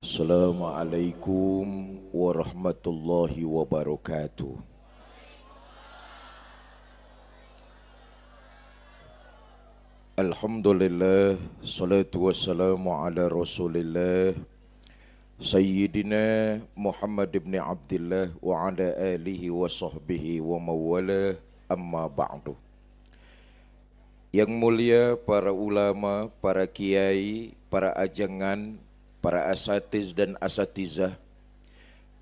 Assalamualaikum warahmatullahi wabarakatuh. Alhamdulillah, salatu wassalamu ala rasulillah Sayyidina Muhammad ibn Abdullah wa ala alihi wa sahbihi wa mawala, amma ba'du. Yang mulia para ulama, para kiai, para ajangan, para asatiz dan asatizah,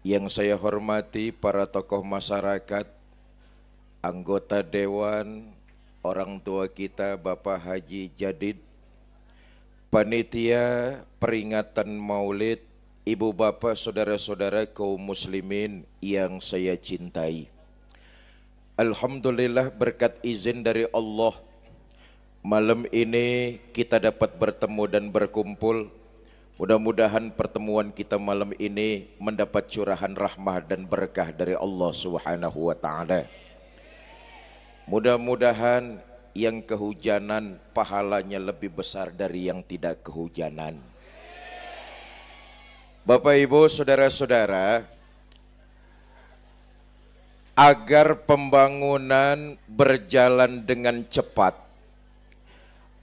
yang saya hormati para tokoh masyarakat, anggota dewan, orang tua kita Bapak Haji Jadid, panitia peringatan Maulid, ibu bapak saudara-saudara kaum muslimin yang saya cintai. Alhamdulillah, berkat izin dari Allah, malam ini kita dapat bertemu dan berkumpul. Mudah-mudahan pertemuan kita malam ini mendapat curahan rahmah dan berkah dari Allah Subhanahu wa taala. Mudah-mudahan yang kehujanan pahalanya lebih besar dari yang tidak kehujanan. Bapak Ibu, saudara-saudara, agar pembangunan berjalan dengan cepat,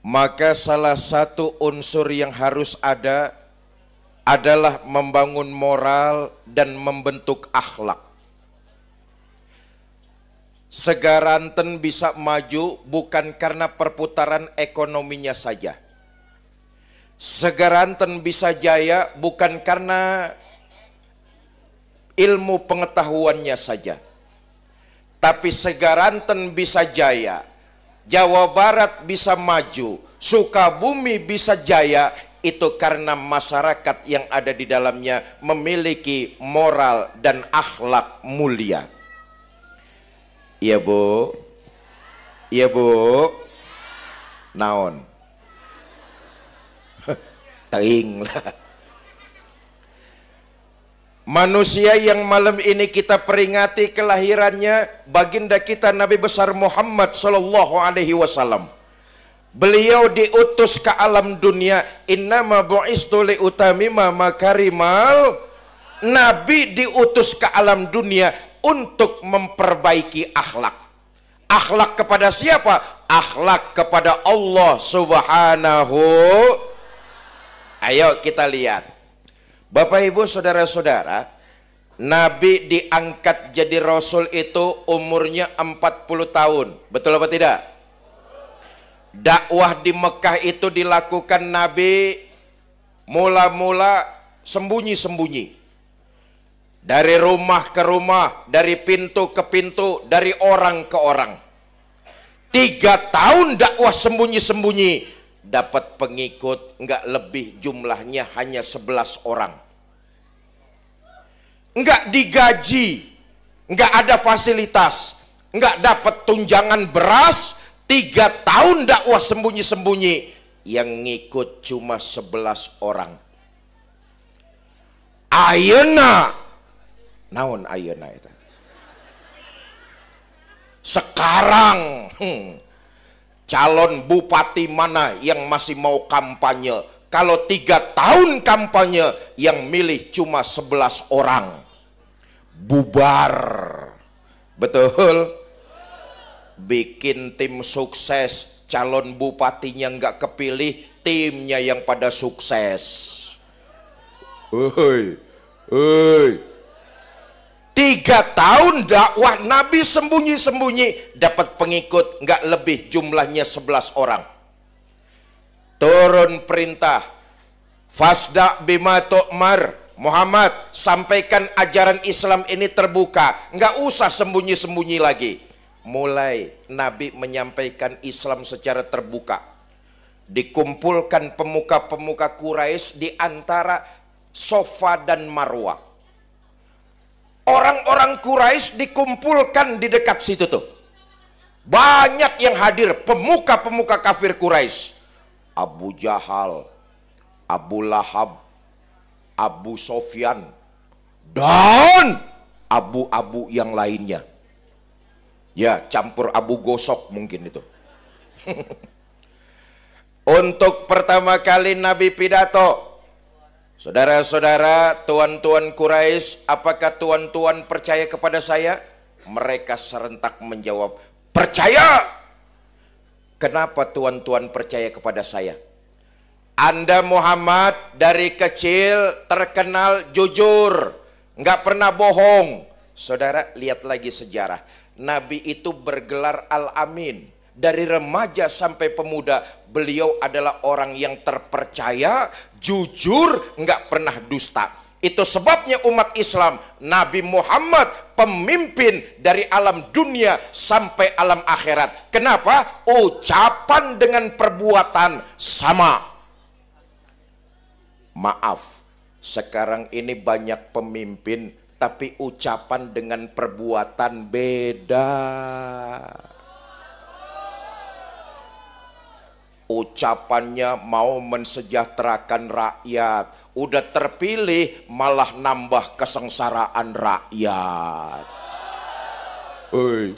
maka salah satu unsur yang harus ada adalah membangun moral dan membentuk akhlak. Segaranten bisa maju bukan karena perputaran ekonominya saja. Segaranten bisa jaya bukan karena ilmu pengetahuannya saja. Tapi segaranten bisa jaya, Jawa Barat bisa maju, Sukabumi bisa jaya, itu karena masyarakat yang ada di dalamnya memiliki moral dan akhlak mulia. Iya Bu, iya Bu, naon, teing lah. Manusia yang malam ini kita peringati kelahirannya, baginda kita Nabi besar Muhammad sallallahu alaihi wasallam. Beliau diutus ke alam dunia, innama bu'istu liutamima makarimal. Nabi diutus ke alam dunia untuk memperbaiki akhlak. Akhlak kepada siapa? Akhlak kepada Allah Subhanahu. Ayo kita lihat. Bapak Ibu saudara-saudara, Nabi diangkat jadi Rasul itu umurnya 40 tahun. Betul apa tidak? Dakwah di Mekah itu dilakukan Nabi mula-mula sembunyi-sembunyi. Dari rumah ke rumah, dari pintu ke pintu, dari orang ke orang. 3 tahun dakwah sembunyi-sembunyi, dapat pengikut nggak lebih, jumlahnya hanya 11 orang. Nggak digaji, nggak ada fasilitas, nggak dapat tunjangan beras. 3 tahun dakwah sembunyi-sembunyi, yang ngikut cuma 11 orang. Ayeuna, naon ayeuna itu? Sekarang calon bupati mana yang masih mau kampanye? Kalau 3 tahun kampanye, yang milih cuma 11 orang. Bubar. Betul? Bikin tim sukses, calon bupatinya nggak kepilih, timnya yang pada sukses. Hei, hei. 3 tahun dakwah Nabi sembunyi-sembunyi, dapat pengikut nggak lebih, jumlahnya 11 orang. Turun perintah, fasda bima tu'mar, Muhammad sampaikan ajaran Islam ini terbuka, nggak usah sembunyi-sembunyi lagi. Mulai Nabi menyampaikan Islam secara terbuka. Dikumpulkan pemuka-pemuka Quraisy di antara Safa dan Marwah. Orang-orang Quraisy dikumpulkan di dekat situ tuh. Banyak yang hadir, pemuka-pemuka kafir Quraisy. Abu Jahal, Abu Lahab, Abu Sofyan, dan abu-abu yang lainnya. Ya, campur abu gosok mungkin itu. Untuk pertama kali Nabi pidato, Saudara-saudara, tuan-tuan Quraisy, apakah tuan-tuan percaya kepada saya? Mereka serentak menjawab, percaya. Kenapa tuan-tuan percaya kepada saya? Anda Muhammad dari kecil terkenal jujur, nggak pernah bohong. Saudara, lihat lagi sejarah. Nabi itu bergelar Al-Amin. Dari remaja sampai pemuda, beliau adalah orang yang terpercaya, jujur, nggak pernah dusta. Itu sebabnya umat Islam, Nabi Muhammad pemimpin dari alam dunia sampai alam akhirat. Kenapa? Ucapan dengan perbuatan sama. Maaf, sekarang ini banyak pemimpin, tapi ucapan dengan perbuatan beda. Ucapannya mau mensejahterakan rakyat, udah terpilih malah nambah kesengsaraan rakyat. Oi.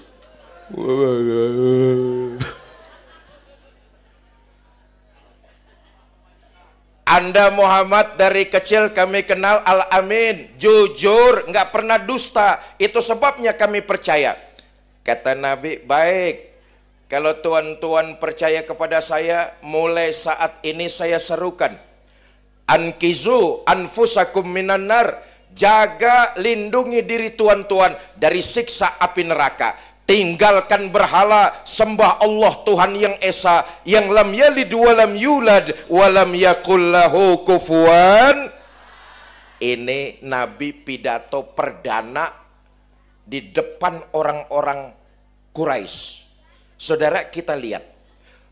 Anda Muhammad dari kecil kami kenal Al-Amin, jujur, nggak pernah dusta. Itu sebabnya kami percaya. Kata Nabi, baik. Kalau tuan-tuan percaya kepada saya, mulai saat ini saya serukan, ankizu anfusakum minan nar, jaga lindungi diri tuan-tuan dari siksa api neraka. Tinggalkan berhala, sembah Allah Tuhan yang Esa, yang lam yalid wa lam yulad wa lam yakul lahu kufuwan. Ini Nabi pidato perdana di depan orang-orang Quraisy. Saudara, kita lihat,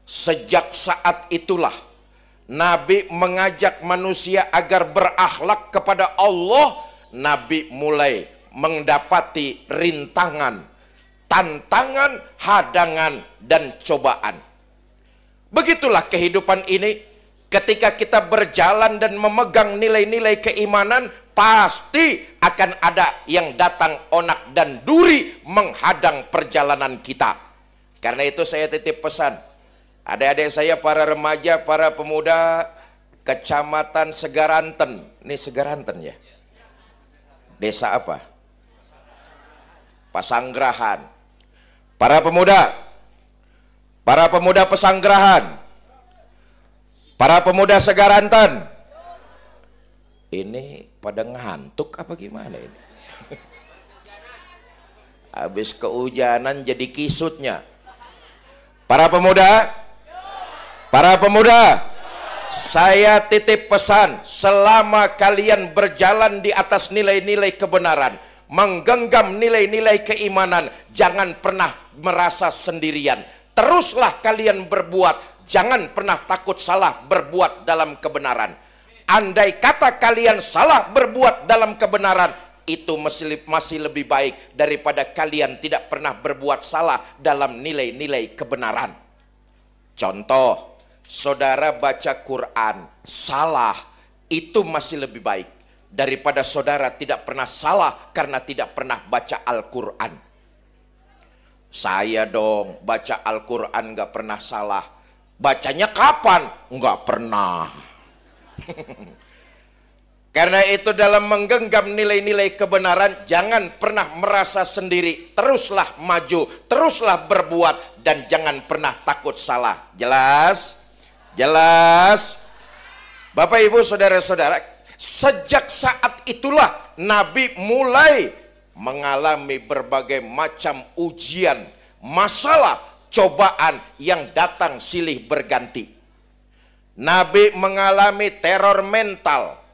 sejak saat itulah Nabi mengajak manusia agar berakhlak kepada Allah. Nabi mulai mendapati rintangan, tantangan, hadangan, dan cobaan. Begitulah kehidupan ini. Ketika kita berjalan dan memegang nilai-nilai keimanan, pasti akan ada yang datang onak dan duri menghadang perjalanan kita. Karena itu saya titip pesan, adik-adik saya, para remaja, para pemuda Kecamatan Segaranten. Ini Segaranten ya? Desa apa? Pasanggerahan. Para pemuda Pesanggerahan, para pemuda Segaranten, ini pada ngantuk apa gimana ini? Habis kehujanan jadi kisutnya. Para pemuda, saya titip pesan, selama kalian berjalan di atas nilai-nilai kebenaran, menggenggam nilai-nilai keimanan, jangan pernah merasa sendirian. Teruslah kalian berbuat, jangan pernah takut salah berbuat dalam kebenaran. Andai kata kalian salah berbuat dalam kebenaran, itu masih lebih baik daripada kalian tidak pernah berbuat salah dalam nilai-nilai kebenaran. Contoh, saudara baca Quran salah, itu masih lebih baik daripada saudara tidak pernah salah karena tidak pernah baca Al-Quran. Saya dong baca Al-Quran gak pernah salah. Bacanya kapan? Gak pernah. Karena itu dalam menggenggam nilai-nilai kebenaran, jangan pernah merasa sendiri. Teruslah maju, teruslah berbuat, dan jangan pernah takut salah. Jelas? Jelas? Bapak, Ibu, Saudara-saudara, sejak saat itulah Nabi mulai mengalami berbagai macam ujian, masalah, cobaan yang datang silih berganti. Nabi mengalami teror mental,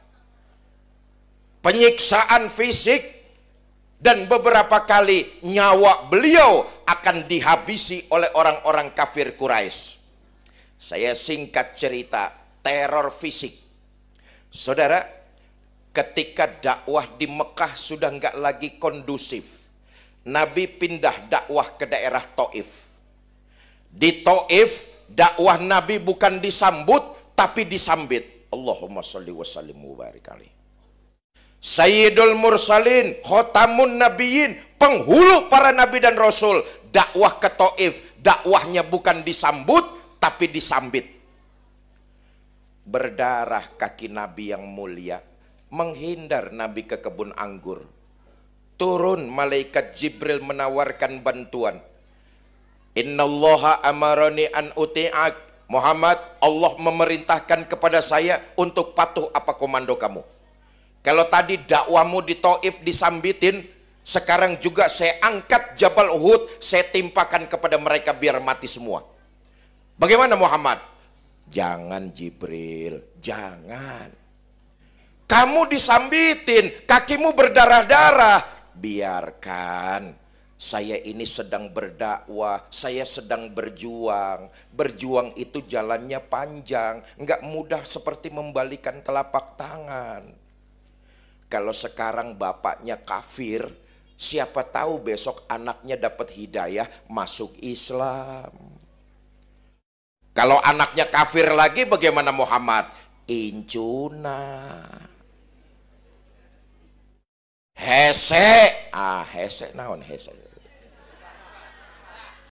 penyiksaan fisik, dan beberapa kali nyawa beliau akan dihabisi oleh orang-orang kafir Quraisy. Saya singkat cerita, teror fisik. Saudara, ketika dakwah di Mekah sudah nggak lagi kondusif, Nabi pindah dakwah ke daerah Taif. Di Taif, dakwah Nabi bukan disambut, tapi disambit. Allahumma sholli wa sallim wa barik alaihi. Sayyidul Mursalin, Khotamun Nabiyyin, penghulu para nabi dan rasul, dakwah ke Taif, dakwahnya bukan disambut tapi disambit. berdarah kaki Nabi yang mulia, menghindar Nabi ke kebun anggur. Turun malaikat Jibril menawarkan bantuan. Innallaha amarani an uti'ak. Muhammad, Allah memerintahkan kepada saya untuk patuh apa komando kamu. Kalau tadi dakwamu di Taif disambitin, sekarang juga saya angkat Jabal Uhud, saya timpakan kepada mereka biar mati semua. Bagaimana Muhammad? Jangan Jibril, jangan. Kamu disambitin, kakimu berdarah-darah, biarkan. Saya ini sedang berdakwah, saya sedang berjuang. Berjuang itu jalannya panjang, nggak mudah seperti membalikan telapak tangan. Kalau sekarang bapaknya kafir, siapa tahu besok anaknya dapat hidayah masuk Islam. Kalau anaknya kafir lagi bagaimana Muhammad? Incuna. Hese, hese naon hese.